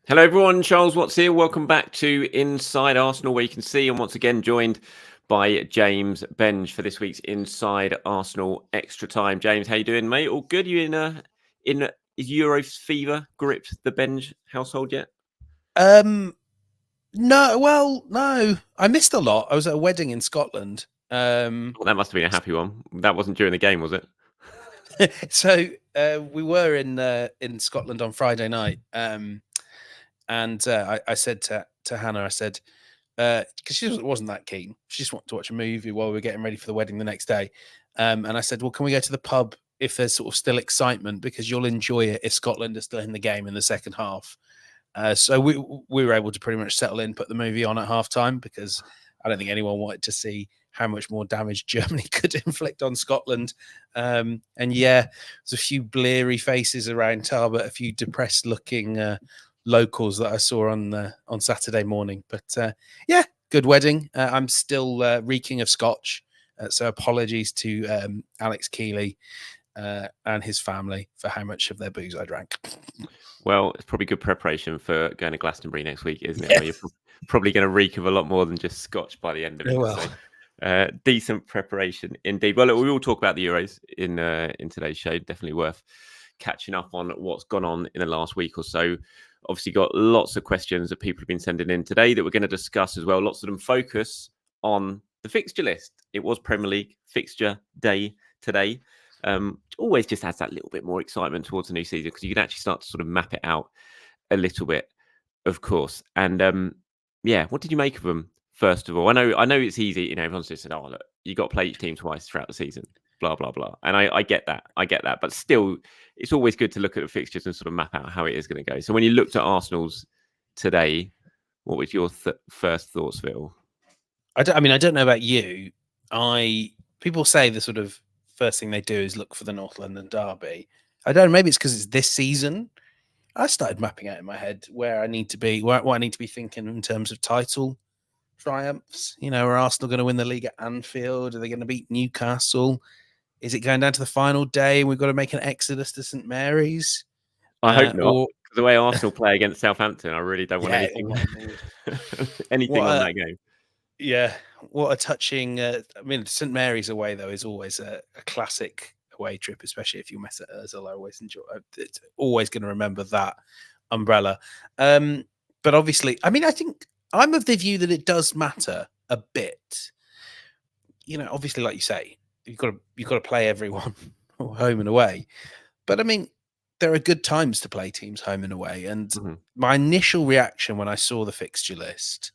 Hello, everyone. Charles Watts here. Welcome back to Inside Arsenal, where you can see I'm once again joined by James Benge for this week's Inside Arsenal Extra Time. James, how you doing, mate? All good? You in is Euro fever gripped the Benge household yet? No. I missed a lot. I was at a wedding in Scotland. Well, that must have been a happy one. That wasn't during the game, was it? So we were in Scotland on Friday night, and I said to Hannah, I said, because she wasn't that keen. She just wanted to watch a movie while we were getting ready for the wedding the next day. And I said, well, can we go to the pub if there's sort of still excitement, because you'll enjoy it if Scotland are still in the game in the second half. So we were able to pretty much settle in, put the movie on at half time, because I don't think anyone wanted to see how much more damage Germany could inflict on Scotland. And yeah, there's a few bleary faces around Tarbert, a few depressed looking locals that I saw on Saturday morning. But yeah, good wedding. I'm still reeking of scotch. So apologies to Alex Keeley and his family for how much of their booze I drank. Well, it's probably good preparation for going to Glastonbury next week, isn't it? Where you're probably going to reek of a lot more than just scotch by the end of it. Well. So, decent preparation indeed. Well, look, we will talk about the Euros in today's show. Definitely worth catching up on what's gone on in the last week or so. Obviously, got lots of questions that people have been sending in today that we're going to discuss as well. Lots of them focus on the fixture list. It was Premier League fixture day today. Always just adds that little bit more excitement towards the new season, because you can actually start to sort of map it out a little bit, of course. And yeah, what did you make of them? First of all, I know it's easy. You know, everyone's just said, "Oh, look, you got to play each team twice throughout the season." Blah blah blah. And I get that. But still, it's always good to look at the fixtures and sort of map out how it is going to go. So when you looked at Arsenal's today, what was your first thoughts, Phil? I don't know about you. People say the sort of first thing they do is look for the North London derby. I don't know. Maybe it's because it's this season. I started mapping out in my head where I need to be, what I need to be thinking in terms of title triumphs. You know, are Arsenal going to win the league at Anfield? Are they going to beat Newcastle? Is it going down to the final day and we've got to make an exodus to St Mary's? I hope not. Or The way Arsenal play against Southampton, I really don't want yeah, anything, what on a, that game. yeah, what a touching. I mean, St Mary's away though is always a classic away trip, especially if you mess at Ozil. I always enjoy. It's always going to remember that umbrella. But obviously, I mean, I think I'm of the view that it does matter a bit. You know, obviously, like you say, you've got to play everyone home and away. But I mean, there are good times to play teams home and away. And my initial reaction when I saw the fixture list,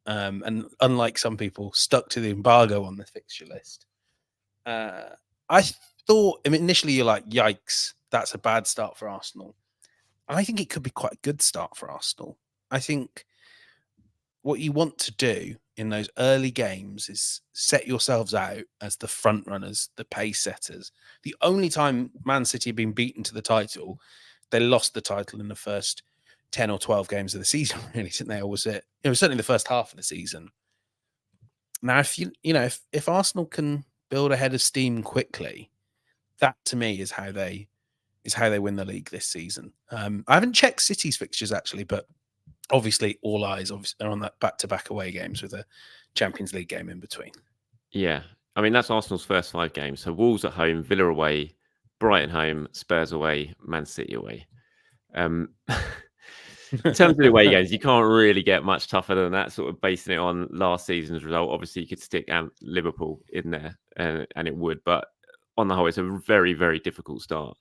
and unlike some people, stuck to the embargo on the fixture list, I thought, I mean, initially you're like, yikes, that's a bad start for Arsenal. I think it could be quite a good start for Arsenal. I think what you want to do in those early games is set yourselves out as the front runners, the pace setters. The only time Man City have been beaten to the title, they lost the title in the first 10 or 12 games of the season, really, didn't they? Or was it was certainly the first half of the season. Now, if Arsenal can build a head of steam quickly, that to me is how they win the league this season. I haven't checked City's fixtures actually, but obviously all eyes are on that back-to-back away games with a Champions League game in between. Yeah, I mean, that's Arsenal's first 5 games. So Wolves at home, Villa away, Brighton home, Spurs away, Man City away. In terms of the away games, you can't really get much tougher than that, sort of basing it on last season's result. Obviously, you could stick Liverpool in there and it would. But on the whole, it's a very, very difficult start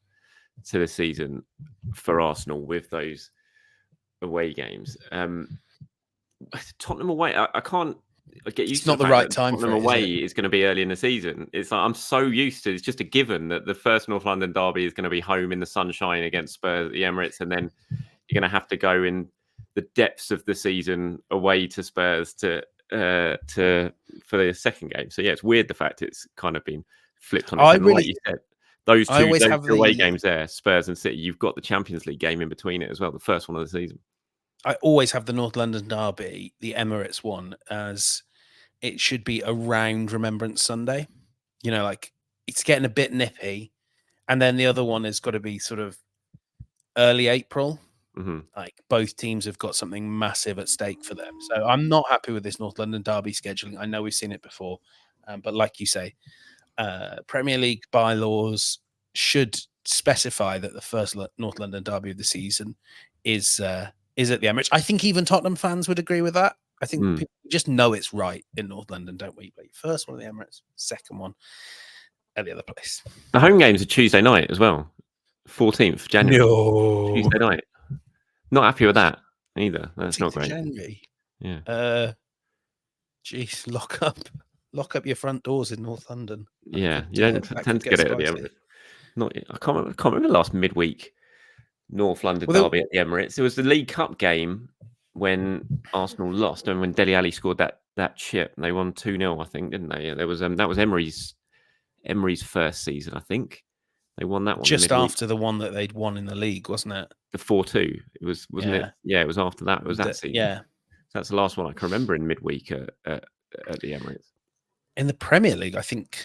to the season for Arsenal with those away games. Tottenham away, I can't get used It's to not the right time for Tottenham it, away is it? is going to be early in the season. It's like I'm so used to, it's just a given that the first North London derby is going to be home in the sunshine against Spurs at the Emirates, and then you're going to have to go in the depths of the season away to Spurs for the second game. So yeah, it's weird the fact it's kind of been flipped on its head. Like you said, those two away games there, Spurs and City, you've got the Champions League game in between it as well, the first one of the season. I always have the North London derby, the Emirates one, as it should be around Remembrance Sunday. You know, like it's getting a bit nippy. And then the other one has got to be sort of early April, Like both teams have got something massive at stake for them. So I'm not happy with this North London derby scheduling. I know we've seen it before, but like you say, Premier League bylaws should specify that the first North London derby of the season is at the Emirates. I think even Tottenham fans would agree with that. I think people just know it's right in North London, don't we? Like first one at the Emirates, second one at the other place. The home games are Tuesday night as well, 14th January. No. Tuesday night. Not happy with that either. That's not great. January. Yeah. Geez, lock up your front doors in North London. You don't tend to get it at the Emirates. I can't remember the last midweek North London derby at the Emirates. It was the League Cup game when Arsenal lost and when Dele Alli scored that chip. And they won 2-0, I think, didn't they? Yeah, there was that was Emery's first season, I think. They won that one just after the one that they'd won in the league, wasn't it? The 4-2. It was, wasn't it? Yeah, it was after that. It was that season. Yeah, so that's the last one I can remember in midweek at the Emirates. In the Premier League, I think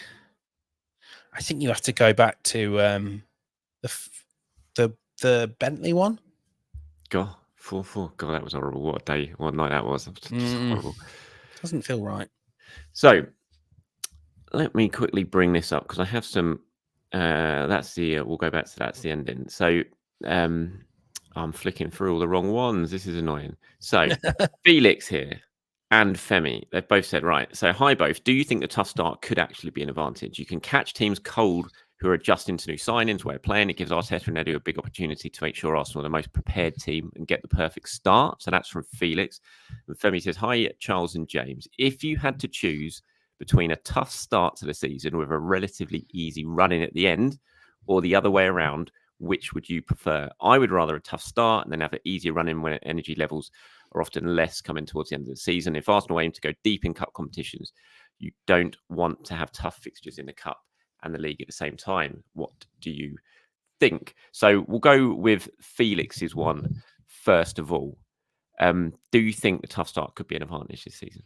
you have to go back to the Bentley one. God, 4-4. God, that was horrible. What night that was. Just horrible. Doesn't feel right. So let me quickly bring this up because I have some. That's the. We'll go back to that's the ending. So I'm flicking through all the wrong ones. This is annoying. So Felix here and Femi, they've both said right. So hi both. Do you think the tough start could actually be an advantage? You can catch teams cold who are adjusting to new signings, way of playing. It gives Arteta and Edu a big opportunity to make sure Arsenal are the most prepared team and get the perfect start. So that's from Felix. And Femi says, hi, Charles and James. If you had to choose between a tough start to the season with a relatively easy run-in at the end or the other way around, which would you prefer? I would rather a tough start and then have an easier run-in when energy levels are often less coming towards the end of the season. If Arsenal aim to go deep in cup competitions, you don't want to have tough fixtures in the cup and the league at the same time. What do you think? So we'll go with Felix's one first of all. Do you think the tough start could be an advantage this season?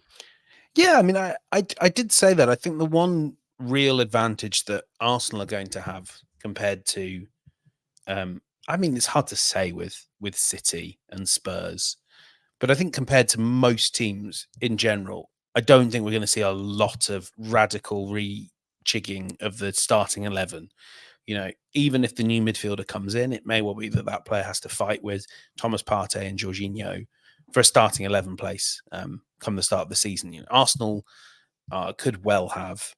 Yeah, I mean, I did say that. I think the one real advantage that Arsenal are going to have compared to, I mean, it's hard to say with City and Spurs, but I think compared to most teams in general, I don't think we're going to see a lot of radical rejigging of the starting 11. You know, even if the new midfielder comes in, it may well be that player has to fight with Thomas Partey and Jorginho for a starting 11 place come the start of the season. You know, Arsenal could well have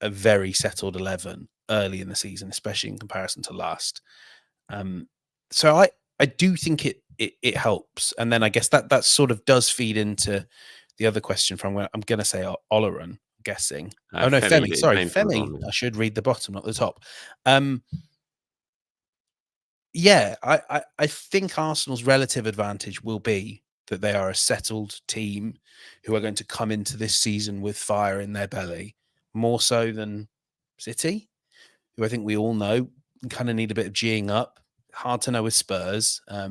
a very settled 11 early in the season, especially in comparison to last. So I do think it helps. And then I guess that sort of does feed into the other question from where I'm going to say Oleron, I'm guessing. Oh, no, Femi. Sorry, Femi. I should read the bottom, not the top. Yeah, I think Arsenal's relative advantage will be that they are a settled team who are going to come into this season with fire in their belly, more so than City, who I think we all know kind of need a bit of geeing up. Hard to know with Spurs. I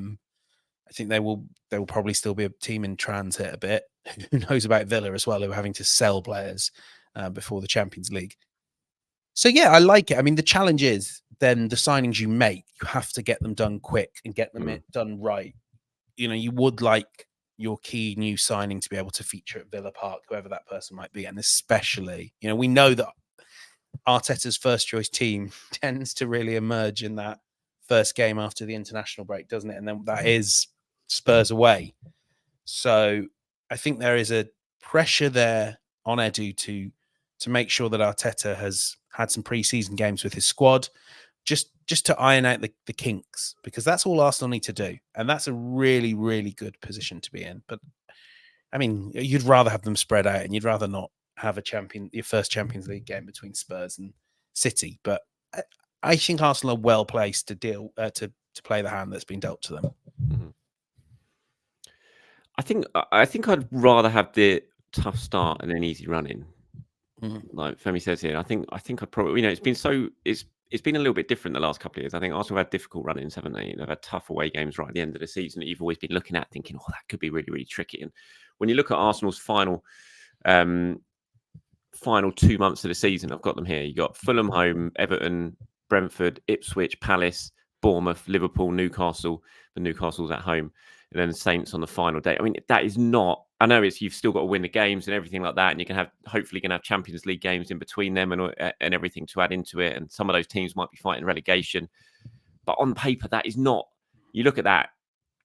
think they will probably still be a team in transit a bit. Who knows about Villa as well, who are having to sell players before the Champions League. So, yeah, I like it. I mean, the challenge is then the signings you make, you have to get them done quick and get them done right. You know, you would like your key new signing to be able to feature at Villa Park, whoever that person might be. And especially, you know, we know that Arteta's first choice team tends to really emerge in that first game after the international break, doesn't it? And then that is Spurs away. So I think there is a pressure there on Edu to make sure that Arteta has had some pre-season games with his squad, just to iron out the kinks, because that's all Arsenal need to do. And that's a really, really good position to be in. But I mean, you'd rather have them spread out and you'd rather not have your first Champions League game between Spurs and City. But I think Arsenal are well placed to deal to play the hand that's been dealt to them. Mm-hmm. I think I'd rather have the tough start and an easy run in. Like Femi says here, I think I'd probably, you know, it's been a little bit different the last couple of years. I think Arsenal have had difficult run-ins, haven't they? They've had tough away games right at the end of the season that you've always been looking at thinking, oh, that could be really, really tricky. And when you look at Arsenal's final 2 months of the season, I've got them here. You got Fulham home, Everton, Brentford, Ipswich, Palace, Bournemouth, Liverpool, Newcastle. The Newcastle's at home, and then the Saints on the final day. I mean, that is not. I know you've still got to win the games and everything like that, and you can hopefully have Champions League games in between them and everything to add into it. And some of those teams might be fighting relegation, but on paper, that is not. You look at that,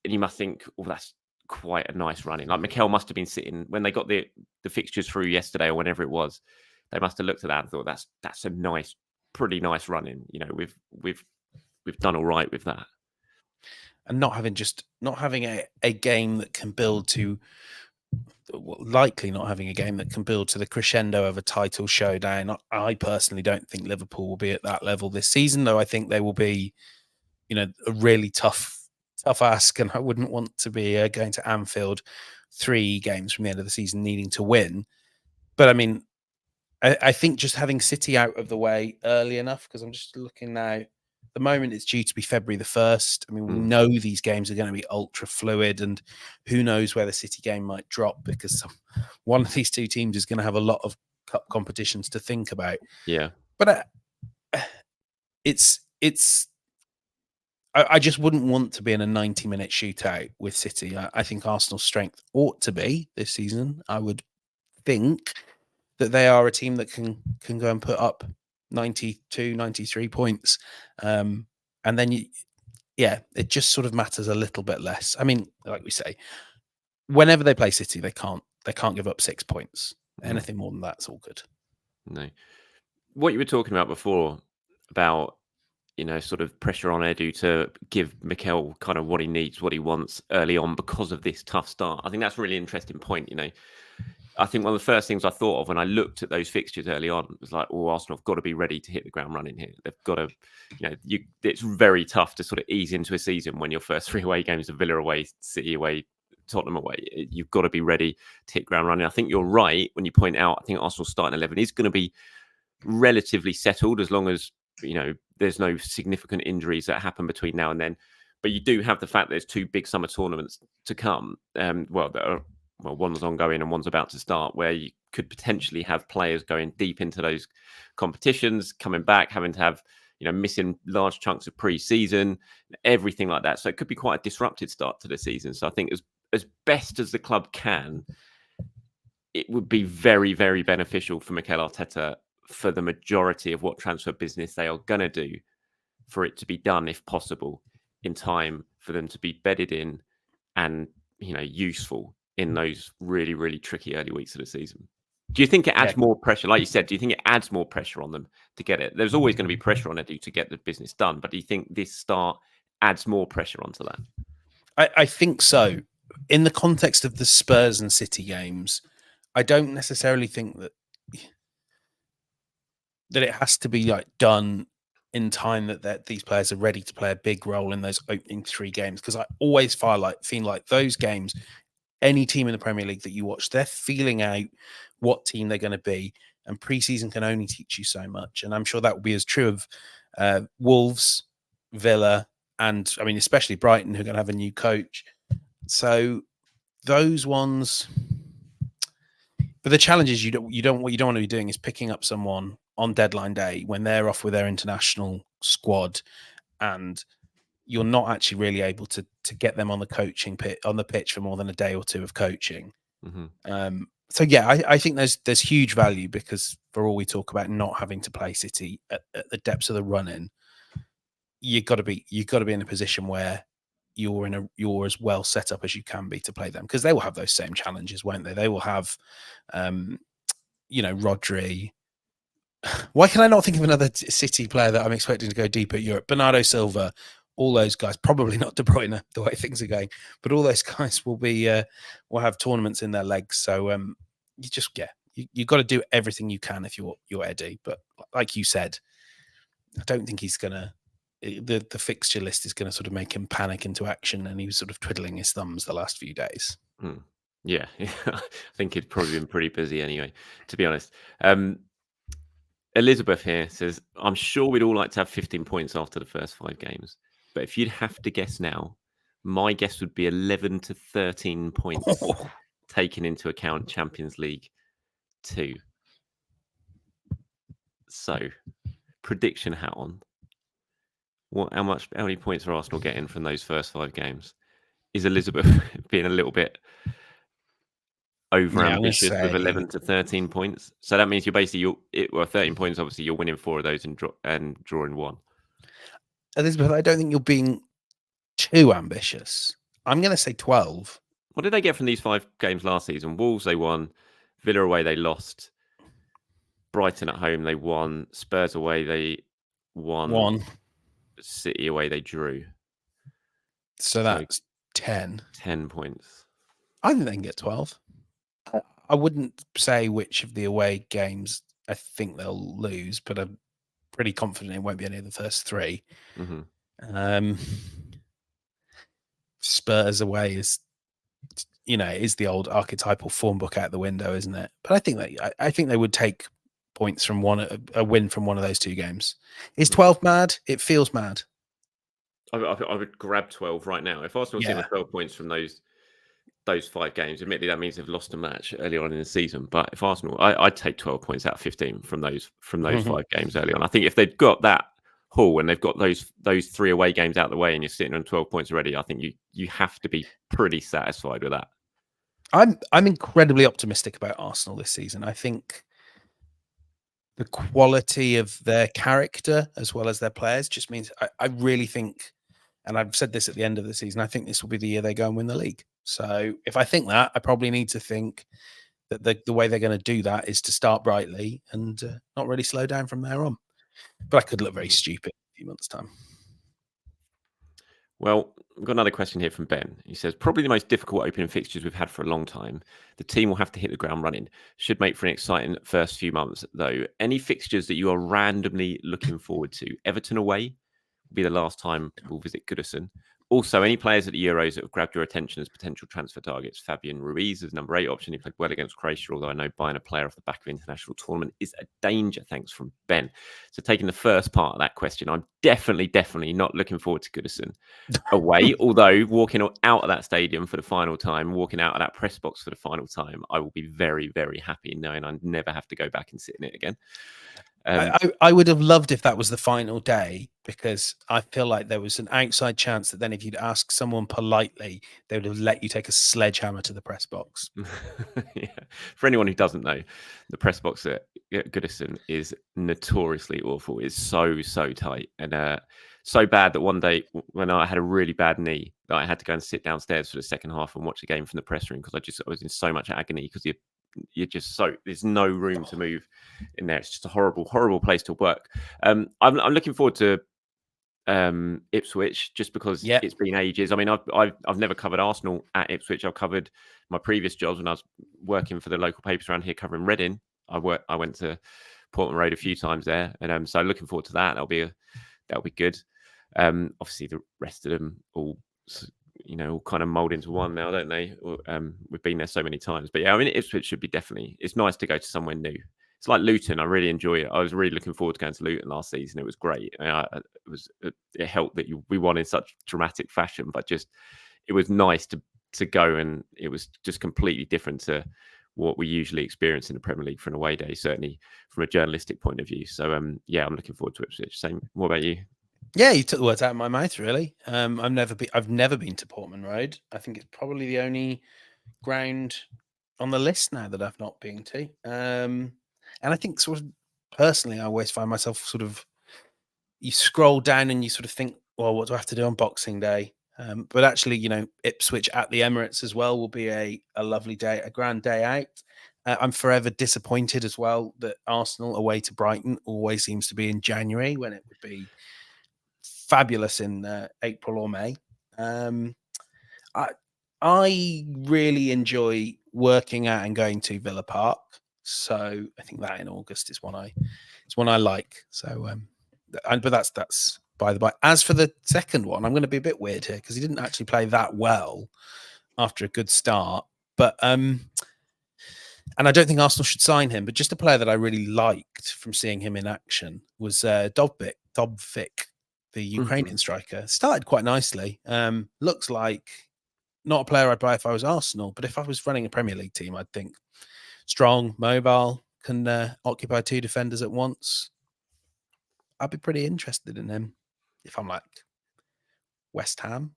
and you must think, "Oh, that's quite a nice running." Like Mikel must have been sitting when they got the fixtures through yesterday or whenever it was. They must have looked at that and thought, "That's a nice, pretty nice running." You know, we've done all right with that. And not having a game that can build to, likely not having a game that can build to the crescendo of a title showdown. I personally don't think Liverpool will be at that level this season, though I think they will be, a really tough ask, and I wouldn't want to be going to Anfield 3 games from the end of the season needing to win. But I mean, I think just having City out of the way early enough, because I'm just looking now. The moment it's due to be February the 1st. I mean, we know these games are going to be ultra fluid, and who knows where the City game might drop, because one of these two teams is going to have a lot of cup competitions to think about. Yeah, but I just wouldn't want to be in a 90-minute shootout with City. I think Arsenal's strength ought to be this season. I would think that they are a team that can go and put up 92, 93 points. And then, it just sort of matters a little bit less. I mean, like we say, whenever they play City, they can't give up 6 points. Anything more than that's all good. No. What you were talking about before about, sort of pressure on Edu to give Mikel kind of what he needs, what he wants early on because of this tough start. I think that's a really interesting point. I think one of the first things I thought of when I looked at those fixtures early on was like, oh, Arsenal have got to be ready to hit the ground running here. They've got to, it's very tough to sort of ease into a season when your first 3 away games are Villa away, City away, Tottenham away. You've got to be ready to hit ground running. I think you're right when you point out, I think Arsenal's starting 11 is going to be relatively settled as long as, there's no significant injuries that happen between now and then. But you do have the fact there's 2 big summer tournaments to come. One's ongoing and one's about to start, where you could potentially have players going deep into those competitions, coming back, having to have, missing large chunks of pre-season, everything like that. So it could be quite a disrupted start to the season. So I think as best as the club can, it would be very, very beneficial for Mikel Arteta for the majority of what transfer business they are going to do, for it to be done, if possible, in time for them to be bedded in and, useful in those really, really tricky early weeks of the season. Do you think it adds more pressure? Like you said, do you think it adds more pressure on them to get it? There's always going to be pressure on Edu to get the business done, but do you think this start adds more pressure onto that? I think so. In the context of the Spurs and City games, I don't necessarily think that it has to be done in time that these players are ready to play a big role in those opening 3 games. Because I always feel like those games, any team in the Premier League that you watch, they're feeling out what team they're going to be, and preseason can only teach you so much. And I'm sure that will be as true of Wolves, Villa, and I mean especially Brighton, who are going to have a new coach. So those ones. But the challenge is you don't want to be doing is picking up someone on deadline day when they're off with their international squad, and you're not actually really able to get them on the coaching on the pitch for more than a day or 2 of coaching. So I think there's huge value, because for all we talk about not having to play City at the depths of the run-in, you've got to be in a position where you're as well set up as you can be to play them, because they will have those same challenges, won't they? They will have, Rodri. Why can I not think of another City player that I'm expecting to go deep at Europe? Bernardo Silva, all those guys. Probably not De Bruyne, the way things are going, but all those guys will have tournaments in their legs. So you got to do everything you can if you're Eddie. But like you said, I don't think he's gonna. The fixture list is going to sort of make him panic into action, and he was sort of twiddling his thumbs the last few days. Yeah, I think he'd probably been pretty busy anyway, to be honest. Elizabeth here says, I'm sure we'd all like to have 15 points after the first 5 games, but if you'd have to guess now, my guess would be 11 to 13 points, taking into account Champions League 2. So, prediction hat on. How many points are Arsenal getting from those first 5 games? Is Elizabeth being a little bit over Yeah, I'm going to ambitious with say 11 to 13 points? So that means you're basically 13 points. Obviously, you're winning 4 of those and drawing 1. Elizabeth. I don't think you're being too ambitious. I'm going to say 12. What did they get from these 5 games last season? Wolves they won, Villa away they lost, Brighton at home they won, Spurs away they won, 1. City away they drew. So that's 10. 10 points. I think they can get 12. I wouldn't say which of the away games I think they'll lose, but I'm pretty confident it won't be any of the first 3. Mm-hmm. Spurs away is, is the old archetypal form book out the window, isn't it? But I think they would take points from a win from one of those 2 games. Is 12 mad? It feels mad. I would grab 12 right now. If Arsenal get 12 points from those 5 games, admittedly that means they've lost a match early on in the season. But if Arsenal, I'd take 12 points out of 15 from those 5 games early on. I think if they've got that haul and they've got those 3 away games out of the way and you're sitting on 12 points already, I think you have to be pretty satisfied with that. I'm incredibly optimistic about Arsenal this season. I think the quality of their character as well as their players just means I really think, and I've said this at the end of the season, I think this will be the year they go and win the league. So if I think that, I probably need to think that the way they're going to do that is to start brightly and not really slow down from there on. But I could look very stupid in a few months' time. Well, I've got another question here from Ben. He says, probably the most difficult opening fixtures we've had for a long time. The team will have to hit the ground running. Should make for an exciting first few months, though. Any fixtures that you are randomly looking forward to? Everton away will be the last time we'll visit Goodison. Also, any players at the Euros that have grabbed your attention as potential transfer targets? Fabian Ruiz is number 8 option. He played well against Croatia, although I know buying a player off the back of international tournament is a danger. Thanks from Ben. So taking the first part of that question, I'm definitely not looking forward to Goodison away. Although walking out of that stadium for the final time, walking out of that press box for the final time, I will be very, very happy knowing I never have to go back and sit in it again. I would have loved if that was the final day, because I feel like there was an outside chance that then if you'd ask someone politely, they would have let you take a sledgehammer to the press box. Yeah. For anyone who doesn't know, the press box at Goodison is notoriously awful. It's so tight and so bad that one day when I had a really bad knee, that I had to go and sit downstairs for the second half and watch the game from the press room because I was in so much agony because you're just there's no room to move in there. It's just a horrible place to work. I'm looking forward to Ipswich just because it's been ages. I mean, I've never covered Arsenal at Ipswich. I've covered my previous jobs when I was working for the local papers around here covering Reading. I went to Portman Road a few times there, and so looking forward to that. That'll be good. Obviously, the rest of them all kind of mold into one now, don't they? We've been there so many times, but yeah, I mean, Ipswich should be definitely. It's nice to go to somewhere new. It's like Luton. I really enjoy it. I was really looking forward to going to Luton last season. It was great. It helped that we won in such dramatic fashion, but just it was nice to go, and it was just completely different to what we usually experience in the Premier League for an away day, certainly from a journalistic point of view. So yeah, I'm looking forward to Ipswich. Same. What about you? Yeah, you took the words out of my mouth, really. I've never been to Portman Road. I think it's probably the only ground on the list now that I've not been to. And I think sort of personally, I always find myself sort of, you scroll down and you sort of think, well, what do I have to do on Boxing Day? But actually, Ipswich at the Emirates as well will be a lovely day, a grand day out. I'm forever disappointed as well that Arsenal away to Brighton always seems to be in January when it would be fabulous in April or May. I really enjoy working out and going to Villa Park, so I think that in August is one I like. So, but that's by the by. As for the second one, I'm going to be a bit weird here because he didn't actually play that well after a good start, but and I don't think Arsenal should sign him. But just a player that I really liked from seeing him in action was Dobvik, the Ukrainian striker. Started quite nicely. Looks like not a player I'd buy if I was Arsenal, but if I was running a Premier League team, I'd think strong, mobile, can occupy 2 defenders at once. I'd be pretty interested in him. if I'm like West Ham.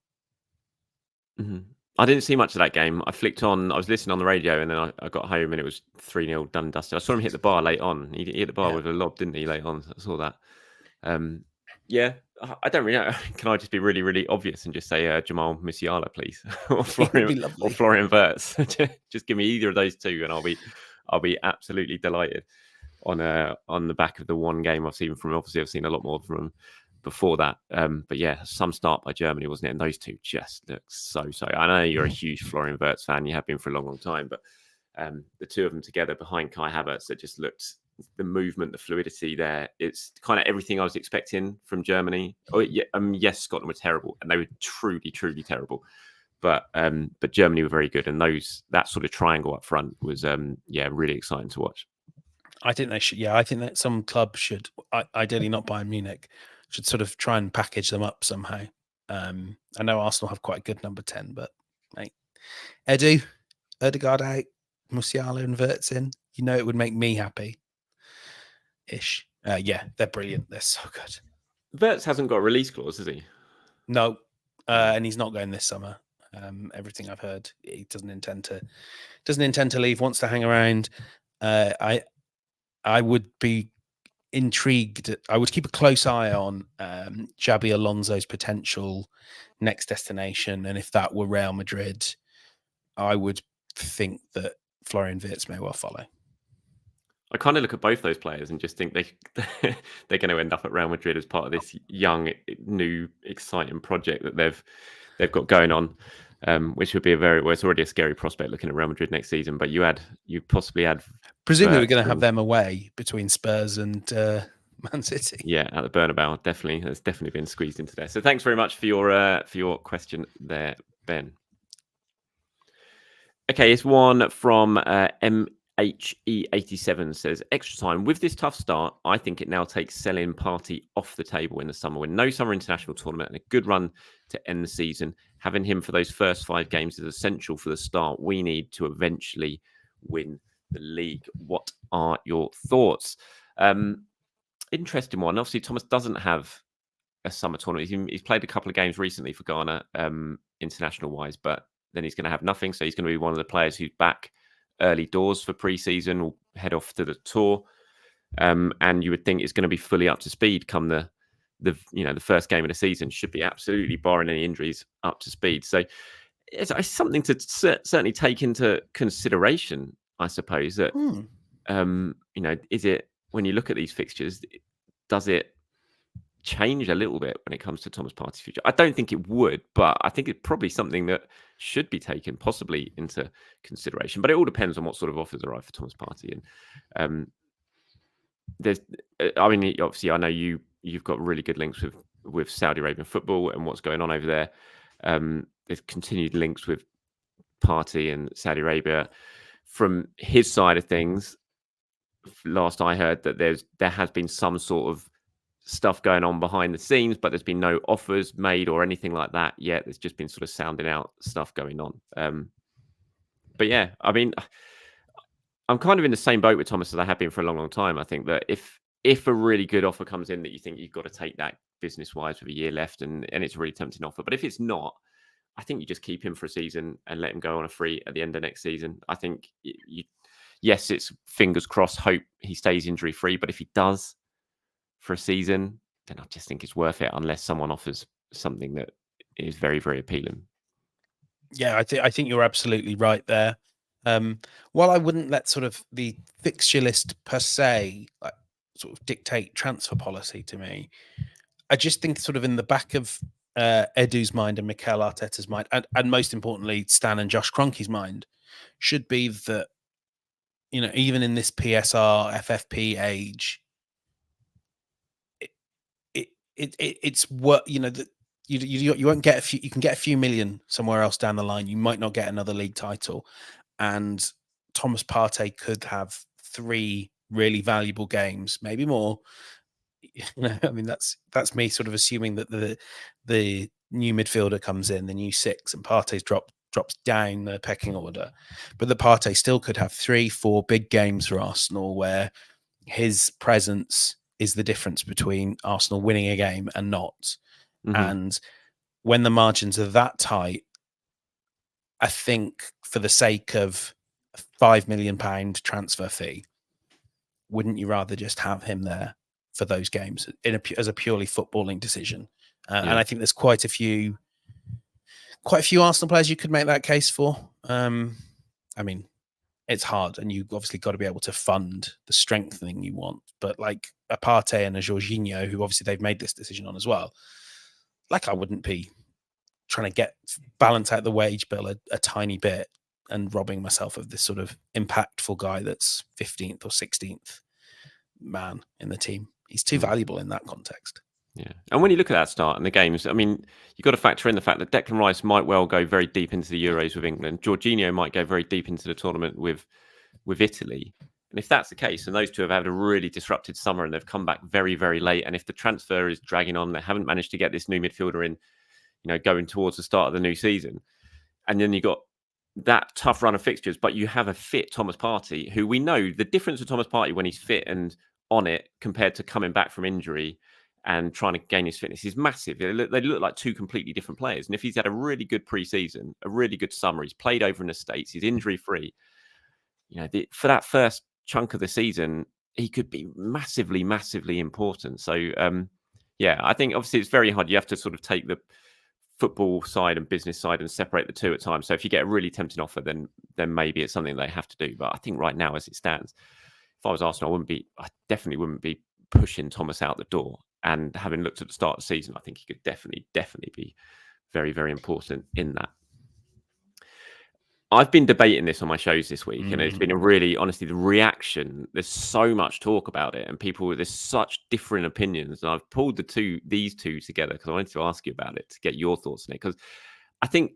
I didn't see much of that game. I flicked on. I was listening on the radio, and then I got home, and it was 3-0 done and dusted. I saw him hit the bar late on. He hit the bar with a lob, didn't he? Late on, I saw that. Yeah, I don't really know. Can I just be really, really obvious and just say Jamal Musiala, please, or Florian Wirtz? Just give me either of those two, and I'll be absolutely delighted. On the back of the one game I've seen from him. Obviously, I've seen a lot more from him before that. But yeah, some start by Germany, wasn't it? And those two just look so. I know you're a huge Florian Wirtz fan. You have been for a long, long time. But the two of them together behind Kai Havertz, that just looked, the movement, the fluidity there. It's kind of everything I was expecting from Germany. Oh, yeah, yes, Scotland were terrible. And they were truly, truly terrible. But Germany were very good. And that sort of triangle up front was, really exciting to watch. I think they should. Yeah, I think that some club should, ideally not Bayern Munich, should sort of try and package them up somehow. I know Arsenal have quite a good number 10, but mate, Odegaard out, Musiala and Wirtz in. You know, it would make me happy. Ish. Yeah, they're brilliant. They're so good. Wirtz hasn't got a release clause, has he? No, and he's not going this summer. Everything I've heard, he doesn't intend to leave. Wants to hang around. I would be intrigued. I would keep a close eye on Xabi Alonso's potential next destination, and if that were Real Madrid, I would think that Florian Wirtz may well follow. I kind of look at both those players and just think they're going to end up at Real Madrid as part of this young, new, exciting project that they've got going on, which would be it's already a scary prospect looking at Real Madrid next season. But you possibly add. Presumably, we're going to have them away between Spurs and Man City. Yeah, at the Bernabeu, definitely. It's definitely been squeezed into there. So thanks very much for your question there, Ben. Okay, it's one from MHE87 says, extra time. With this tough start, I think it now takes selling Partey off the table in the summer. With no summer international tournament and a good run to end the season, having him for those first 5 games is essential for the start we need to eventually win the league. What are your thoughts? Interesting one. Obviously, Thomas doesn't have a summer tournament. He's played a couple of games recently for Ghana, international-wise, but then he's going to have nothing. So he's going to be one of the players who's back early doors for pre-season, will head off to the tour. And you would think it's going to be fully up to speed come the first game of the season. Should be absolutely, barring any injuries, up to speed. So it's something to certainly take into consideration, I suppose, that, is it, when you look at these fixtures, does it change a little bit when it comes to Thomas Partey's future? I don't think it would, but I think it's probably something that should be taken possibly into consideration. But it all depends on what sort of offers arrive for Thomas Partey. And obviously, I know you've got really good links with Saudi Arabian football and what's going on over there. There's continued links with Partey and Saudi Arabia. From his side of things, last I heard, that there has been some sort of stuff going on behind the scenes, but there's been no offers made or anything like that yet. There's just been sort of sounding out stuff going on. But yeah, I mean, I'm kind of in the same boat with Thomas as I have been for a long, long time. I think that if a really good offer comes in that you think you've got to take that business-wise with a year left and it's a really tempting offer, but if it's not, I think you just keep him for a season and let him go on a free at the end of next season. I think, yes, it's fingers crossed, hope he stays injury-free, but if he does for a season, then I just think it's worth it unless someone offers something that is very, very appealing. Yeah, I think you're absolutely right there. While I wouldn't let sort of the fixture list per se sort of dictate transfer policy to me, I just think sort of in the back of Edu's mind and Mikel Arteta's mind, and most importantly, Stan and Josh Kroenke's mind, should be that, even in this PSR, FFP age, it's what, that you won't get a few. You can get a few million somewhere else down the line. You might not get another league title, and Thomas Partey could have 3 really valuable games, maybe more. I mean, that's me sort of assuming that the new midfielder comes in, the new 6, and Partey's drops down the pecking order, but the Partey still could have 3-4 big games for Arsenal where his presence is the difference between Arsenal winning a game and not. And when the margins are that tight, I think for the sake of a £5 million transfer fee, wouldn't you rather just have him there for those games as a purely footballing decision? And I think there's quite a few Arsenal players you could make that case for. I mean, it's hard, and you've obviously got to be able to fund the strengthening you want. But like a Partey and a Jorginho, who obviously they've made this decision on as well, like I wouldn't be trying to balance out the wage bill a tiny bit and robbing myself of this sort of impactful guy that's 15th or 16th man in the team. He's too valuable in that context. Yeah. And when you look at that start and the games, I mean, you've got to factor in the fact that Declan Rice might well go very deep into the Euros with England. Jorginho might go very deep into the tournament with Italy. And if that's the case, and those two have had a really disrupted summer and they've come back very, very late, and if the transfer is dragging on, they haven't managed to get this new midfielder in, going towards the start of the new season. And then you got that tough run of fixtures, but you have a fit Thomas Partey, who we know the difference with Thomas Partey when he's fit and on it compared to coming back from injury and trying to gain his fitness is massive. They look like two completely different players. And if he's had a really good pre-season, a really good summer, he's played over in the States, he's injury-free, for that first chunk of the season, he could be massively, massively important. So, I think obviously it's very hard. You have to sort of take the football side and business side and separate the two at times. So if you get a really tempting offer, then maybe it's something they have to do. But I think right now, as it stands, if I was Arsenal, I definitely wouldn't be pushing Thomas out the door. And having looked at the start of the season, I think he could definitely be very, very important in that. I've been debating this on my shows this week, and it's been a really, honestly, the reaction, there's so much talk about it, and there's such different opinions. And I've pulled these two together because I wanted to ask you about it to get your thoughts on it. Because I think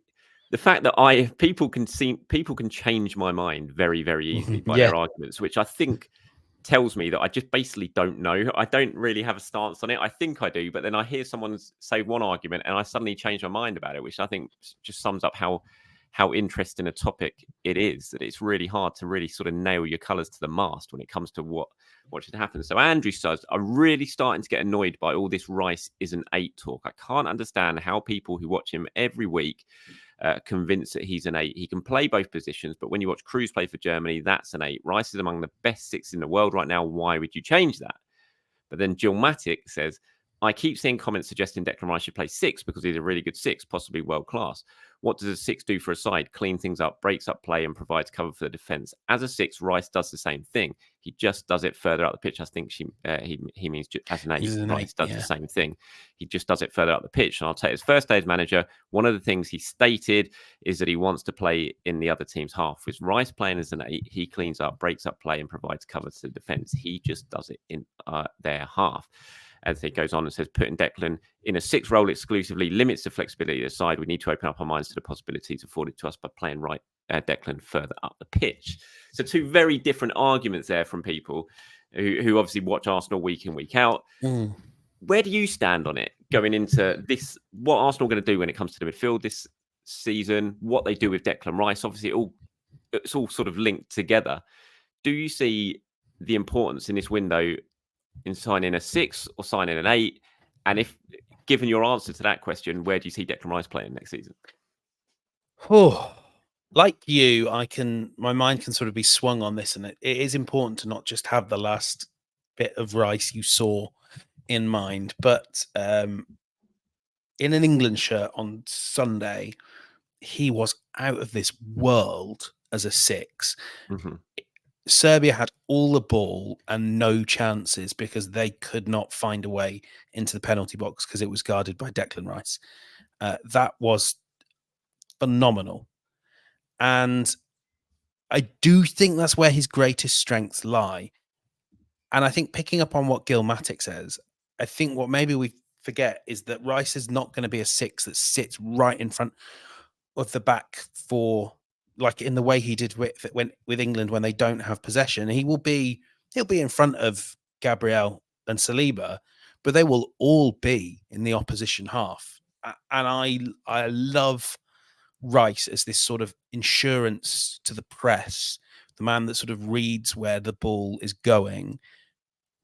the fact that people can change my mind very, very easily by their arguments, which I think tells me that I just basically don't know. I don't really have a stance on it. I think I do, but then I hear someone say one argument and I suddenly change my mind about it, which I think just sums up how interesting a topic it is, that it's really hard to really sort of nail your colours to the mast when it comes to what should happen. So Andrew says, I'm really starting to get annoyed by all this Rice is an 8 talk. I can't understand how people who watch him every week convinced that he's an 8. He can play both positions, but when you watch Cruz play for Germany, that's an 8. Rice is among the best 6 in the world right now. Why would you change that? But then Jill Matic says, I keep seeing comments suggesting Declan Rice should play 6 because he's a really good 6, possibly world class. What does a 6 do for a side? Clean things up, breaks up play, and provides cover for the defence. As a 6, Rice does the same thing. He just does it further out the pitch. I think he means as an 8. Rice does the same thing. He just does it further out the pitch. And I'll take his first day as manager. One of the things he stated is that he wants to play in the other team's half. With Rice playing as an 8, he cleans up, breaks up play, and provides cover to the defence. He just does it in their half. As he goes on and says, putting Declan in a 6 role exclusively limits the flexibility of the side. We need to open up our minds to the possibilities afforded to us by playing Declan further up the pitch. So 2 very different arguments there from people who obviously watch Arsenal week in, week out. Where do you stand on it going into this? What Arsenal are going to do when it comes to the midfield this season? What they do with Declan Rice? Obviously, it's all sort of linked together. Do you see the importance in this window in signing a 6 or signing an 8? And if given your answer to that question, where do you see Declan Rice playing next season? Like you, my mind can sort of be swung on this, and it is important to not just have the last bit of Rice you saw in mind, but in an England shirt on Sunday, he was out of this world as a 6. Serbia had all the ball and no chances because they could not find a way into the penalty box because it was guarded by Declan Rice. That was phenomenal. And I do think that's where his greatest strengths lie. And I think picking up on what Gil Matic says, I think what maybe we forget is that Rice is not going to be a 6 that sits right in front of the back for, like in the way he did with England when they don't have possession. He'll be in front of Gabriel and Saliba, but they will all be in the opposition half. And I love Rice as this sort of insurance to the press, the man that sort of reads where the ball is going.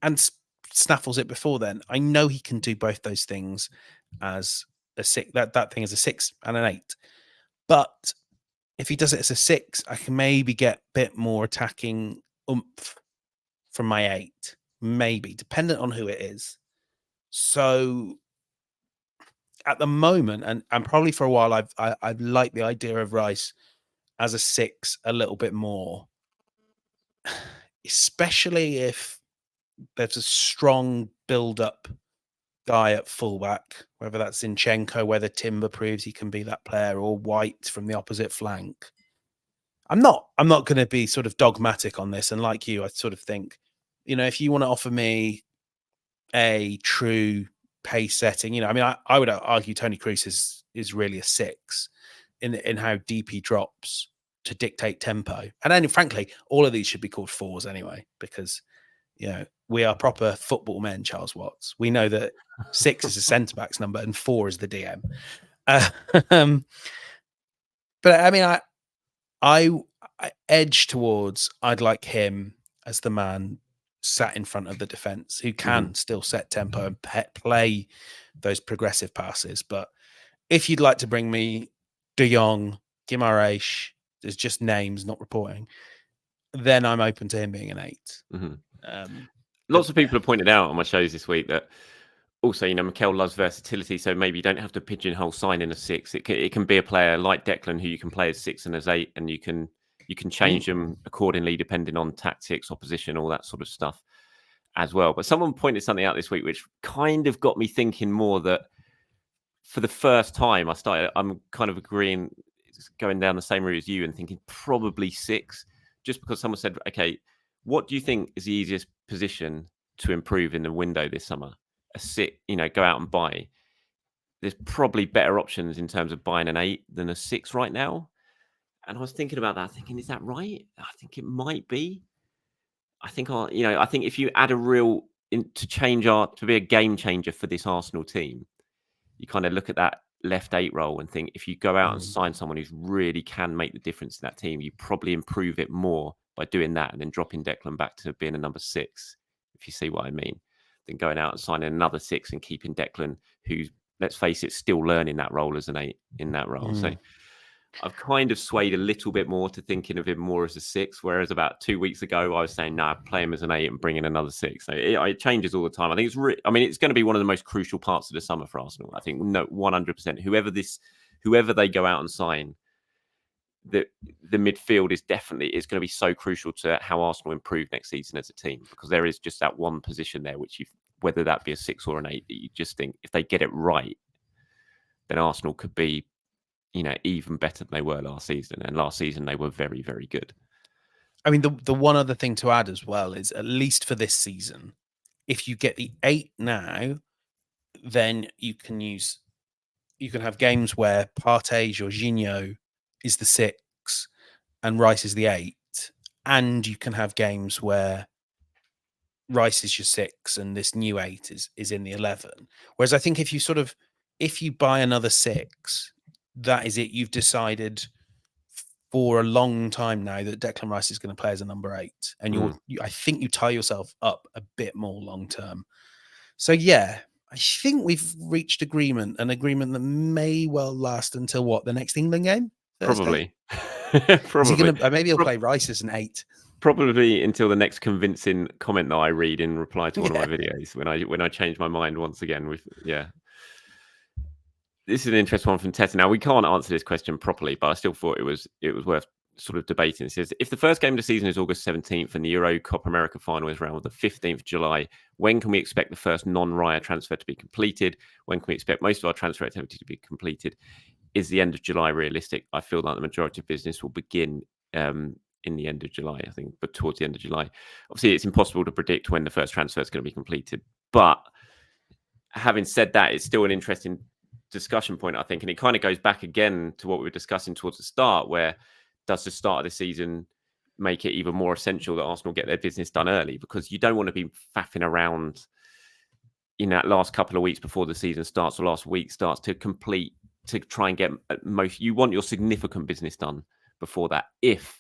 And snaffles it before then. I know he can do both those things as a 6. That thing is a 6 and an 8. But if he does it as a 6, I can maybe get a bit more attacking oomph from my 8, maybe, dependent on who it is. So at the moment, and probably for a while, I've liked the idea of Rice as a 6 a little bit more, especially if there's a strong build-up guy at fullback, whether that's Zinchenko, whether Timber proves he can be that player, or White from the opposite flank. I'm not going to be sort of dogmatic on this, and like you, I sort of think, if you want to offer me a true pace setting, I mean, I would argue Tony Kroos is really a 6 in how deep he drops to dictate tempo. And then, frankly, all of these should be called 4s anyway, because we are proper football men, Charles Watts. We know that 6 is a centre back's number and 4 is the DM. But I mean, I edge towards I'd like him as the man sat in front of the defence who can still set tempo and play those progressive passes. But if you'd like to bring me De Jong, Guimaraes, there's just names, not reporting, then I'm open to him being an 8. Lots of people have pointed out on my shows this week that also, Mikel loves versatility, so maybe you don't have to pigeonhole signing a 6. It can be a player like Declan who you can play as 6 and as 8, and you can change them accordingly depending on tactics, opposition, all that sort of stuff as well. But someone pointed something out this week which kind of got me thinking more that for the first time I'm kind of agreeing, going down the same route as you and thinking probably 6, just because someone said, okay, what do you think is the easiest position to improve in the window this summer? A 6, go out and buy. There's probably better options in terms of buying an 8 than a 6 right now. And I was thinking about that, thinking, is that right? I think it might be. I think if you add a real to be a game changer for this Arsenal team, you kind of look at that left 8 role and think, if you go out and sign someone who really can make the difference in that team, you probably improve it more by doing that and then dropping Declan back to being a number 6, if you see what I mean, than going out and signing another 6 and keeping Declan, who's, let's face it, still learning that role as an 8 in that role. So I've kind of swayed a little bit more to thinking of him more as a 6, whereas about 2 weeks ago I was saying, no, play him as an 8 and bring in another 6. So it changes all the time. I think it's going to be one of the most crucial parts of the summer for Arsenal. I think 100%. Whoever they go out and sign, the midfield is going to be so crucial to how Arsenal improve next season as a team, because there is just that one position there which, whether that be a 6 or an 8, that you just think if they get it right, then Arsenal could be even better than they were last season. And last season they were very, very good. I mean, the one other thing to add as well is, at least for this season, if you get the 8 now, then you can have games where Partey, Jorginho is the 6 and Rice is the 8. And you can have games where Rice is your 6 and this new 8 is in the 11. Whereas I think if you buy another 6, that is it. You've decided for a long time now that Declan Rice is going to play as a number 8, and I think you tie yourself up a bit more long term. So yeah, I think we've reached an agreement that may well last until the next England game? Thursday? Probably. Maybe he'll play Rice as an 8. Probably until the next convincing comment that I read in reply to one of my videos, when I change my mind once again. This is an interesting one from Teta. Now, we can't answer this question properly, but I still thought it was worth sort of debating. It says, if the first game of the season is August 17th and the Euro Copa America final is around the 15th of July, when can we expect the first non-Raya transfer to be completed? When can we expect most of our transfer activity to be completed? Is the end of July realistic? I feel like the majority of business will begin in the end of July, I think, but towards the end of July. Obviously, it's impossible to predict when the first transfer is going to be completed. But having said that, it's still an interesting discussion point, I think. And it kind of goes back again to what we were discussing towards the start, where does the start of the season make it even more essential that Arsenal get their business done early? Because you don't want to be faffing around in that last couple of weeks before the season starts, or last week starts, to try and get you want your significant business done before that, if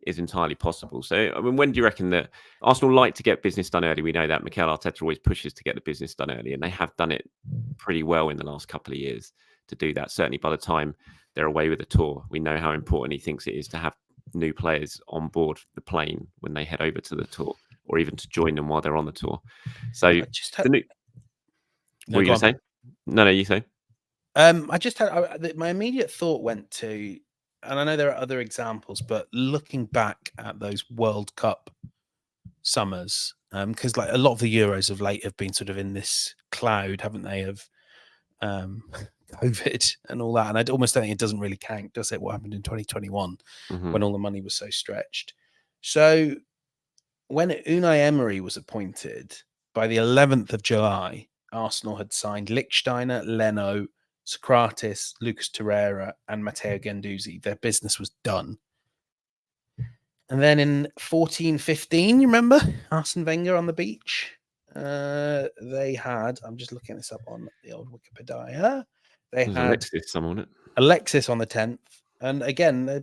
is entirely possible. So, I mean, when do you reckon that Arsenal like to get business done early? We know that Mikel Arteta always pushes to get the business done early, and they have done it pretty well in the last couple of years to do that. Certainly by the time they're away with the tour, we know how important he thinks it is to have new players on board the plane when they head over to the tour, or even to join them while they're on the tour. So, I just had, the new, no, what are you going to say? No, you say. I just had my immediate thought went to, and I know there are other examples, but looking back at those World Cup summers, because like a lot of the Euros of late have been sort of in this cloud, haven't they, of COVID and all that. And I almost don't think it doesn't really count, does it? What happened in 2021 when all the money was so stretched. So when Unai Emery was appointed, by the 11th of July, Arsenal had signed Lichtsteiner, Leno, Socrates, Lucas Torreira, and Matteo Guendouzi. Their business was done. And then in 14-15, you remember Arsene Wenger on the beach? They had, I'm just looking this up on the old Wikipedia. They had Alexis, someone it. Alexis on the 10th. And again, a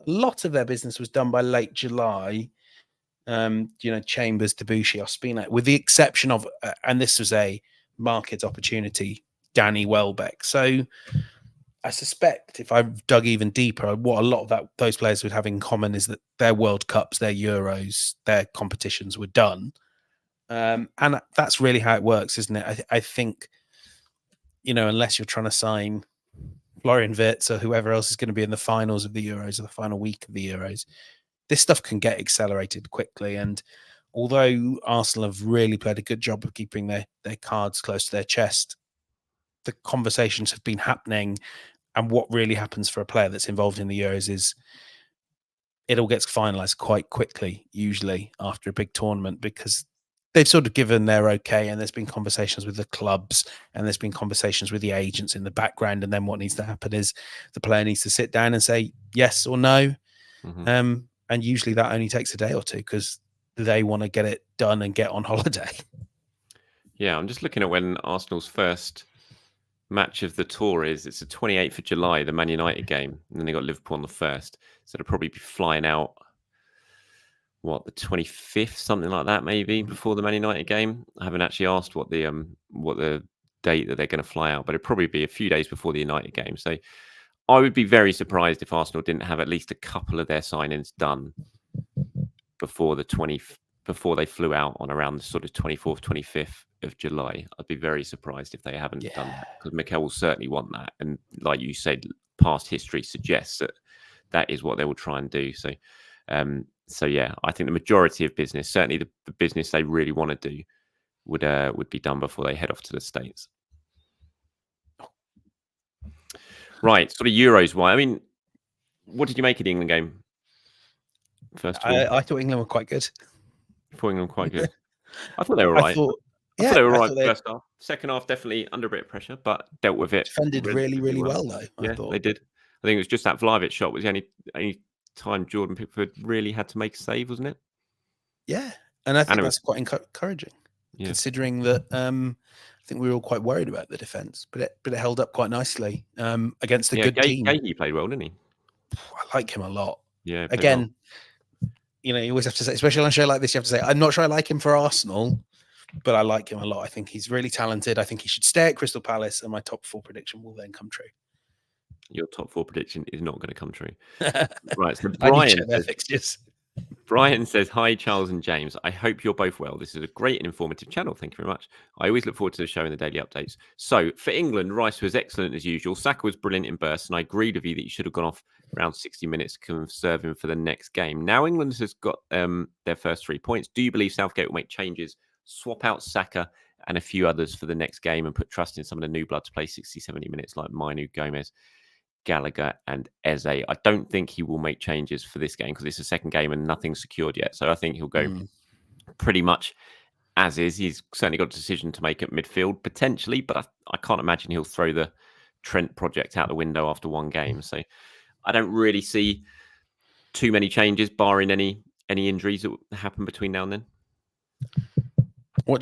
lot of their business was done by late July. Chambers, Debussy, Ospina, with the exception of, and this was a market opportunity, Danny Welbeck. So I suspect if I dug even deeper, what a lot of those players would have in common is that their World Cups, their Euros, their competitions were done. And that's really how it works, isn't it? I think, unless you're trying to sign Florian Wirtz or whoever else is going to be in the finals of the Euros or the final week of the Euros, this stuff can get accelerated quickly. And although Arsenal have really played a good job of keeping their cards close to their chest, the conversations have been happening. And what really happens for a player that's involved in the Euros is it all gets finalized quite quickly, usually after a big tournament, because they've sort of given their okay, and there's been conversations with the clubs, and there's been conversations with the agents in the background. And then what needs to happen is the player needs to sit down and say yes or no. And usually that only takes a day or two because they want to get it done and get on holiday. Yeah, I'm just looking at when Arsenal's first match of the tour is. It's the 28th of July, the Man United game, and then they got Liverpool on the 1st. So they'll probably be flying out, the 25th, something like that, maybe before the Man United game. I haven't actually asked what the date that they're going to fly out, but it'll probably be a few days before the United game. So I would be very surprised if Arsenal didn't have at least a couple of their signings done before they flew out on around the sort of 24th, 25th of July. I'd be very surprised if they haven't done that, because Mikel will certainly want that. And like you said, past history suggests that is what they will try and do. So, yeah, I think the majority of business, certainly the business they really want to do, would be done before they head off to the States. Right, sort of Euros. Why? I mean, what did you make of the England game? First of all, I thought England were quite good. I thought England were quite good. I thought they were right. I thought they were right first half. Second half, definitely under a bit of pressure, but dealt with it. Defended really well, though. Yeah, they did. I think it was just that Vlahovic shot was the only time Jordan Pickford really had to make a save, wasn't it? Yeah, and I think that's quite encouraging, considering that I think we were all quite worried about the defence, but it held up quite nicely against a good team. He played well, didn't he? I like him a lot. Yeah. Again, you always have to say, especially on a show like this, you have to say, I'm not sure I like him for Arsenal, but I like him a lot. I think he's really talented. I think he should stay at Crystal Palace, and my top 4 prediction will then come true. Your top 4 prediction is not going to come true. Right. So Brian says, hi, Charles and James. I hope you're both well. This is a great and informative channel. Thank you very much. I always look forward to the show and the daily updates. So for England, Rice was excellent as usual. Saka was brilliant in bursts, and I agreed with you that you should have gone off around 60 minutes to conserve him for the next game. Now England has got their first 3 points. Do you believe Southgate will make changes, swap out Saka and a few others for the next game, and put trust in some of the new blood to play 60, 70 minutes like Mainu, Gomez, Gallagher and Eze? I don't think he will make changes for this game because it's a second game and nothing's secured yet. So I think he'll go pretty much as is. He's certainly got a decision to make at midfield potentially, but I can't imagine he'll throw the Trent project out the window after one game. So I don't really see too many changes, barring any injuries that will happen between now and then. We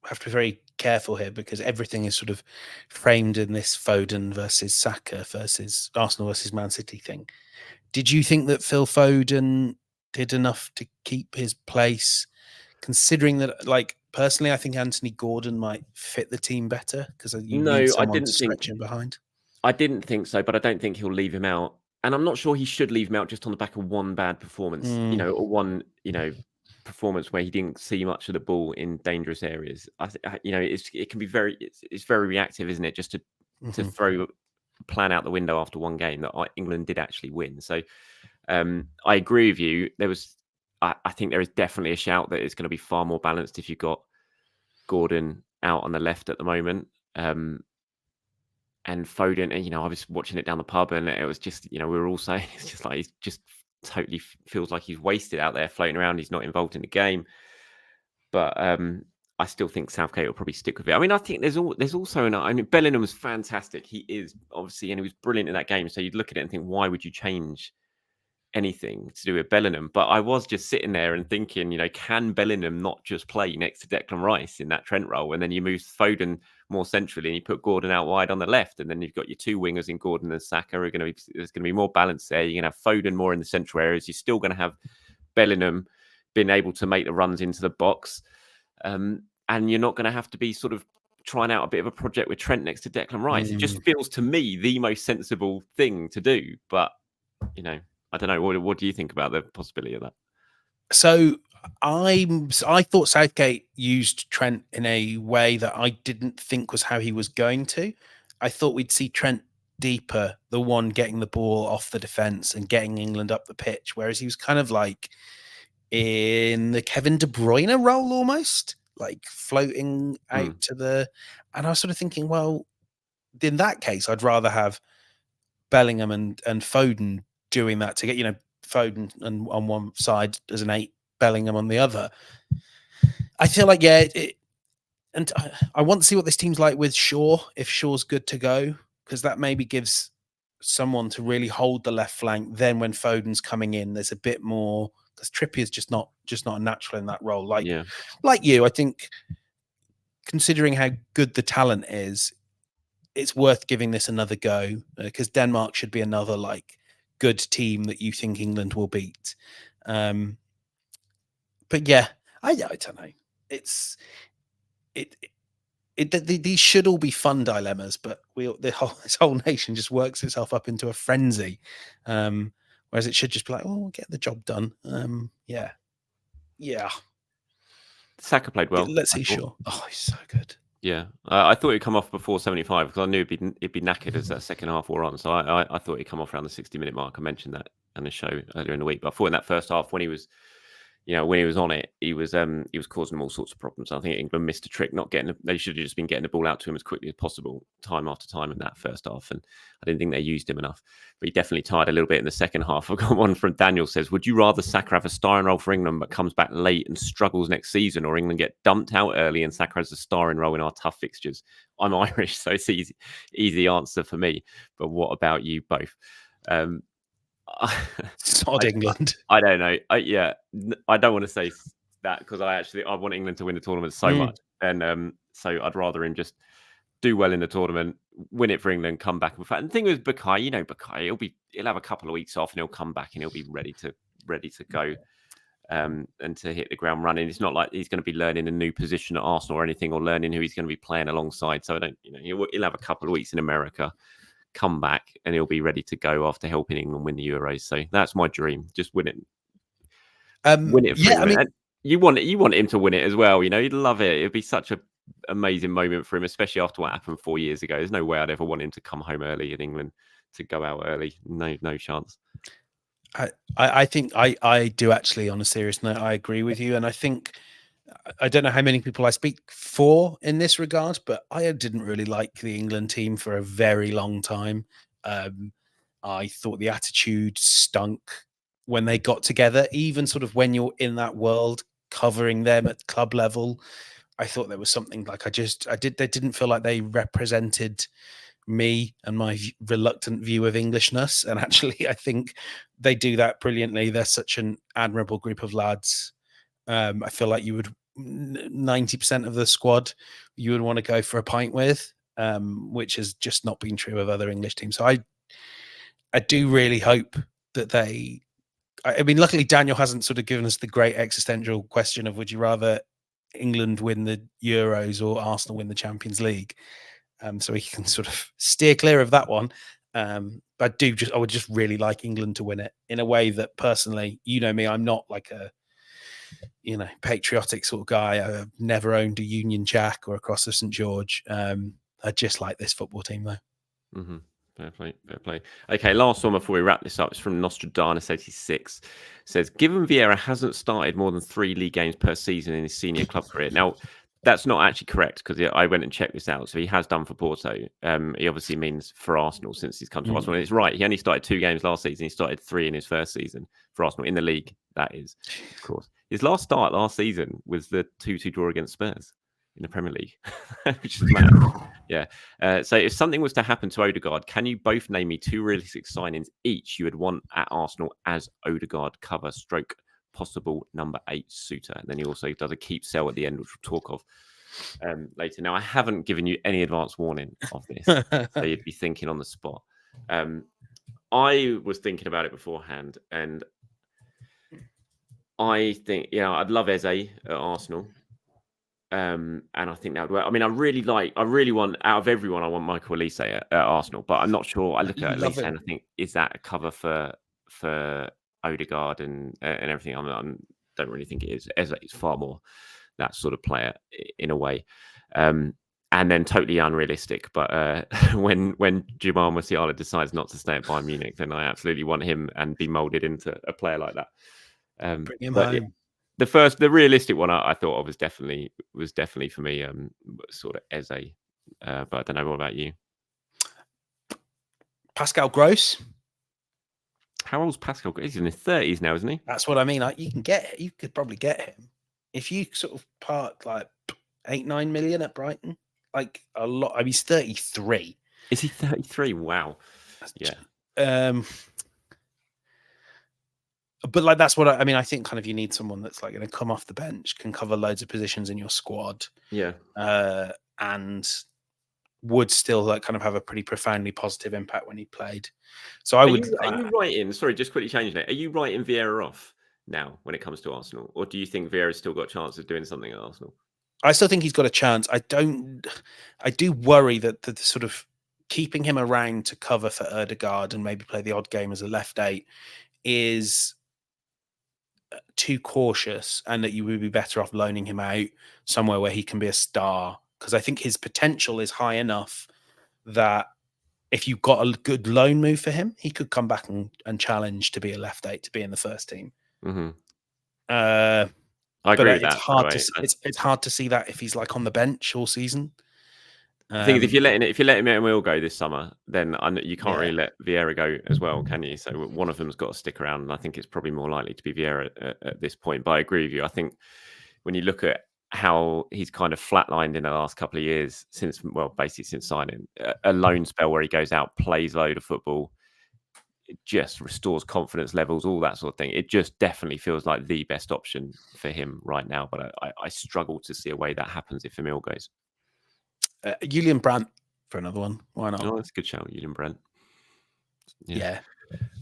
have to be very careful here because everything is sort of framed in this Foden versus Saka versus Arsenal versus Man City thing. Did you think that Phil Foden did enough to keep his place? Considering that, like, personally, I think Anthony Gordon might fit the team better because you need No, someone to stretch in behind. I didn't think so, but I don't think he'll leave him out. And I'm not sure he should leave him out just on the back of one bad performance, or one, performance where he didn't see much of the ball in dangerous areas. It can be it's very reactive, isn't it? Just to throw a plan out the window after one game that England did actually win. So I agree with you. I think there is definitely a shout that it's going to be far more balanced if you've got Gordon out on the left at the moment. And Foden, and I was watching it down the pub, and it was just, we were all saying it's just like he's just totally feels like he's wasted out there floating around. He's not involved in the game. But I still think Southgate will probably stick with it. I mean, I think there's also Bellingham was fantastic. He is obviously, and he was brilliant in that game. So you'd look at it and think, why would you change anything to do with Bellingham? But I was just sitting there and thinking, can Bellingham not just play next to Declan Rice in that Trent role? And then you move Foden more centrally and you put Gordon out wide on the left. And then you've got your two wingers in Gordon and Saka. There's going to be more balance there. You're going to have Foden more in the central areas. You're still going to have Bellingham being able to make the runs into the box. And you're not going to have to be sort of trying out a bit of a project with Trent next to Declan Rice. It just feels to me the most sensible thing to do. But, I don't know. What do you think about the possibility of that? So I thought Southgate used Trent in a way that I didn't think was how he was going to. I thought we'd see Trent deeper, the one getting the ball off the defence and getting England up the pitch, whereas he was kind of like in the Kevin De Bruyne role almost, like floating out to the... And I was sort of thinking, well, in that case, I'd rather have Bellingham and Foden doing that to get, Foden on one side as an 8, Bellingham on the other. I feel like, and I want to see what this team's like with Shaw, if Shaw's good to go, because that maybe gives someone to really hold the left flank. Then when Foden's coming in, there's a bit more, because Trippier's just not a natural in that role. Like you, I think, considering how good the talent is, it's worth giving this another go, because Denmark should be another good team that you think England will beat. But yeah, I don't know. These should all be fun dilemmas, but this whole nation just works itself up into a frenzy. Whereas it should just be like, oh, we'll get the job done. Yeah. Saka played well. Let's see, sure. Oh, he's so good. Yeah, I thought he'd come off before 75 because I knew it'd be knackered as that second half wore on. So I thought he'd come off around the 60-minute mark. I mentioned that in the show earlier in the week. But I thought in that first half when he was on it, he was causing them all sorts of problems. I think England missed a trick, they should have just been getting the ball out to him as quickly as possible, time after time in that first half. And I didn't think they used him enough. But he definitely tired a little bit in the second half. I've got one from Daniel says, would you rather Saka have a starring role for England but comes back late and struggles next season, or England get dumped out early and Saka has a starring role in our tough fixtures? I'm Irish, so it's easy answer for me. But what about you both? Sod England. I don't know. I don't want to say that because I want England to win the tournament so much, and so I'd rather him just do well in the tournament, win it for England, come back. And the thing with Bukai, Bukai, he'll have a couple of weeks off and he'll come back and he'll be ready to go and to hit the ground running. It's not like he's going to be learning a new position at Arsenal or anything, or learning who he's going to be playing alongside. So I don't, he'll have a couple of weeks in America, come back, and he'll be ready to go after helping England win the Euros. So that's my dream. Just win it. Win it for England. And you want him to win it as well. He'd love it. It'd be such an amazing moment for him, especially after what happened 4 years ago. There's no way I'd ever want him to come home early in England, to go out early. No chance. I think I do actually, on a serious note, I agree with you. And I think, I don't know how many people I speak for in this regard, but I didn't really like the England team for a very long time. I thought the attitude stunk when they got together, even sort of when you're in that world covering them at club level. I thought there was something they didn't feel like they represented me and my reluctant view of Englishness. And actually, I think they do that brilliantly. They're such an admirable group of lads. I feel like you would 90% of the squad you would want to go for a pint with, which has just not been true of other English teams. So I do really hope that they. I mean, luckily Daniel hasn't sort of given us the great existential question of would you rather England win the Euros or Arsenal win the Champions League? So we can sort of steer clear of that one. But I would just really like England to win it in a way that personally, you know me, I'm not like a, patriotic sort of guy. I've never owned a Union Jack or a Cross of St. George. I just like this football team though. Mm-hmm. Fair play, fair play. Okay, last one before we wrap this up. It's from Nostradamus86. Says, given Vieira hasn't started more than 3 league games per season in his senior club career. Now, that's not actually correct because I went and checked this out. So he has done for Porto. He obviously means for Arsenal since he's come to Arsenal. And it's right. He only started 2 games last season. He started 3 in his first season for Arsenal in the league. That is, of course. His last start last season was the 2-2 draw against Spurs in the Premier League, which is mad. Yeah. So if something was to happen to Odegaard, can you both name me 2 realistic signings each you would want at Arsenal as Odegaard cover stroke possible number 8 suitor? And then he also does a keep sell at the end, which we'll talk of later. Now, I haven't given you any advance warning of this, so you'd be thinking on the spot. I was thinking about it beforehand, and I think, I'd love Eze at Arsenal. And I think that would work. I mean, I really want, out of everyone, I want Michael Olise at Arsenal, but I'm not sure. I look at Olise and I think, is that a cover for Odegaard and everything? I don't really think it is. Eze is far more that sort of player in a way. And then totally unrealistic. But when Jamal Musiala decides not to stay at Bayern Munich, then I absolutely want him and be moulded into a player like that. Bring him home. The realistic one I thought of was definitely for me, sort of Eze. But I don't know. What about you? Pascal Gross. How old's Pascal Gross? He's in his 30s now, isn't he? That's what I mean. You could probably get him if you sort of part like 8-9 million at Brighton. Like a lot. I mean, he's 33. Is he 33? Wow. Yeah. But like that's what I mean. I think kind of you need someone that's like going to come off the bench, can cover loads of positions in your squad, and would still like kind of have a pretty profoundly positive impact when he played. So Are you right in? Sorry, just quickly changing it. Are you writing Vieira off now when it comes to Arsenal, or do you think Vieira's still got a chance of doing something at Arsenal? I still think he's got a chance. I do worry that the sort of keeping him around to cover for Odegaard and maybe play the odd game as a left 8 is too cautious, and that you would be better off loaning him out somewhere where he can be a star, because I think his potential is high enough that if you've got a good loan move for him, he could come back and challenge to be a left 8, to be in the first team. Mm-hmm. I agree with that. It's hard to see that if he's like on the bench all season. The thing is, if you're letting Will go this summer, then you can't really let Vieira go as well, can you? So one of them's got to stick around, and I think it's probably more likely to be Vieira at this point. But I agree with you. I think when you look at how he's kind of flatlined in the last couple of years basically since signing, a loan spell where he goes out, plays a load of football, it just restores confidence levels, all that sort of thing. It just definitely feels like the best option for him right now. But I struggle to see a way that happens if Emil goes. Julian Brandt for another one. Why not? Oh, that's a good shout, Julian Brandt. Yeah.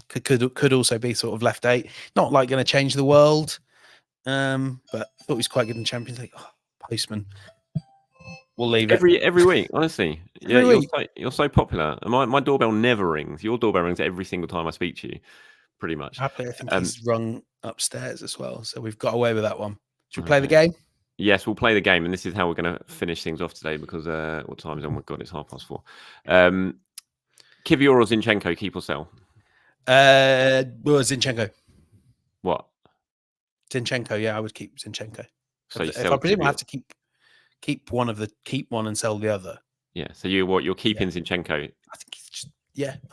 Could also be sort of left 8. Not like going to change the world, but I thought he was quite good in Champions League. Oh, Postman. We'll leave it every week. Honestly, you're so popular. My doorbell never rings. Your doorbell rings every single time I speak to you, pretty much. Happily, I think he's rung upstairs as well, so we've got away with that one. Should we play the game? Yes, we'll play the game, and this is how we're going to finish things off today because what time is it? Oh my god, it's 4:30. Kivior or Zinchenko, keep or sell? Zinchenko. What? Zinchenko, yeah, I would keep Zinchenko. So if I presume I have to keep one and sell the other. Yeah. So you're keeping Zinchenko? I think it's just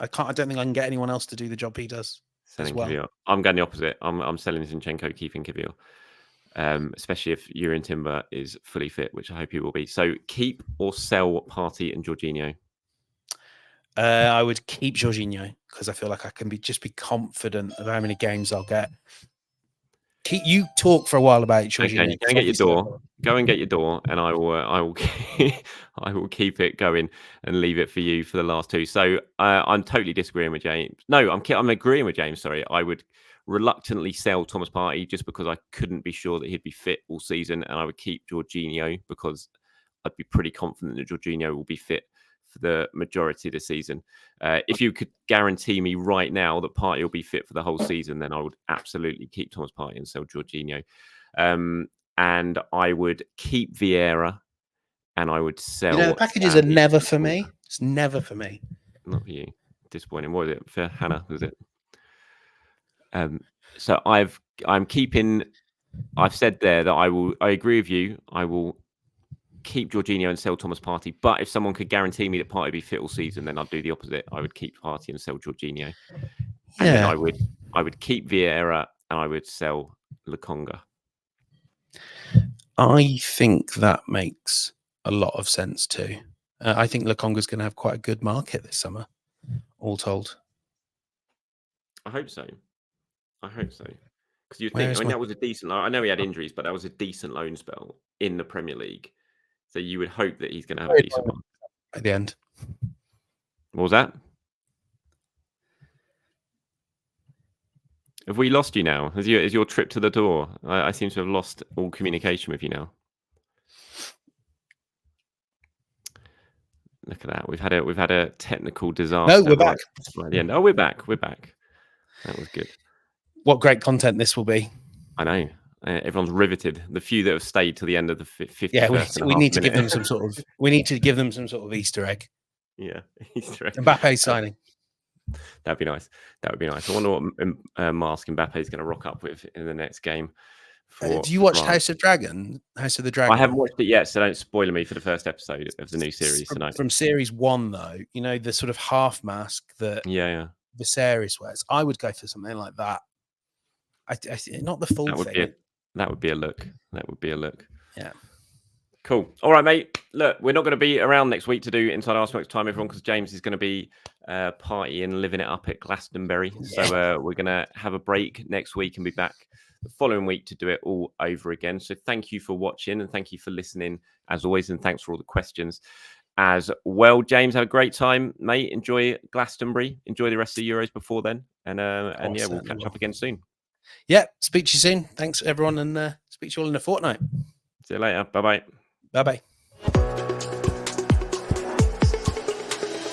I don't think I can get anyone else to do the job he does. Selling Kivior. I'm going the opposite. I'm selling Zinchenko, keeping Kivior. Especially if Jurrien Timber is fully fit, which I hope he will be. So keep or sell Partey and Jorginho? I would keep Jorginho because I feel like I can be confident of how many games I'll get. You talk for a while about Jorginho. Okay, you can get your door. Go and get your door, and I will I will keep it going and leave it for you for the last two. So I'm totally disagreeing with James. No, I'm agreeing with James. Sorry, I would reluctantly sell Thomas Partey just because I couldn't be sure that he'd be fit all season, and I would keep Jorginho because I'd be pretty confident that Jorginho will be fit for the majority of the season. If you could guarantee me right now that Partey will be fit for the whole season, then I would absolutely keep Thomas Partey and sell Jorginho. And I would keep Vieira, and I would sell. The packages are never for me. It's never for me. Not for you. Disappointing. What was it for Hannah? Was it? So I'm keeping. I've said there that I agree with you. I will keep Jorginho and sell Thomas Partey. But if someone could guarantee me that Partey would be fit all season, then I'd do the opposite. I would keep Partey and sell Jorginho. And then I would keep Vieira and I would sell Lokonga. I think that makes a lot of sense too. I think Lokonga's going to have quite a good market this summer, all told. I hope so. Because you think, that was a decent. I know he had injuries, but that was a decent loan spell in the Premier League. So you would hope that he's going to have a decent one at the end. What was that? Have we lost you now? Is your trip to the door? I seem to have lost all communication with you now. Look at that. We've had a technical disaster. No, we're back. Right at the end. Oh, we're back. That was good. What great content this will be. I know. Everyone's riveted. The few that have stayed to the end of the 50th. Yeah, we need to give them some sort of. We need to give them some sort of Easter egg. Yeah, Easter egg. Mbappe signing. That'd be nice. I wonder what mask Mbappe's going to rock up with in the next game. Do you watch House of the Dragon? I haven't watched it yet, so don't spoil me for the first episode of the new series tonight. From series 1, though, the sort of half mask that Viserys wears. I would go for something like that. Not the full thing. That would be a look. Yeah. Cool. All right, mate. Look, we're not going to be around next week to do Inside Arsenal time, everyone, because James is going to be partying, living it up at Glastonbury. Yeah. So we're going to have a break next week and be back the following week to do it all over again. So thank you for watching and thank you for listening as always, and thanks for all the questions as well. James, have a great time, mate. Enjoy Glastonbury. Enjoy the rest of the Euros before then, and we'll catch up again soon. Yeah, speak to you soon. Thanks, everyone, and speak to you all in a fortnight. See you later. Bye-bye. Bye-bye.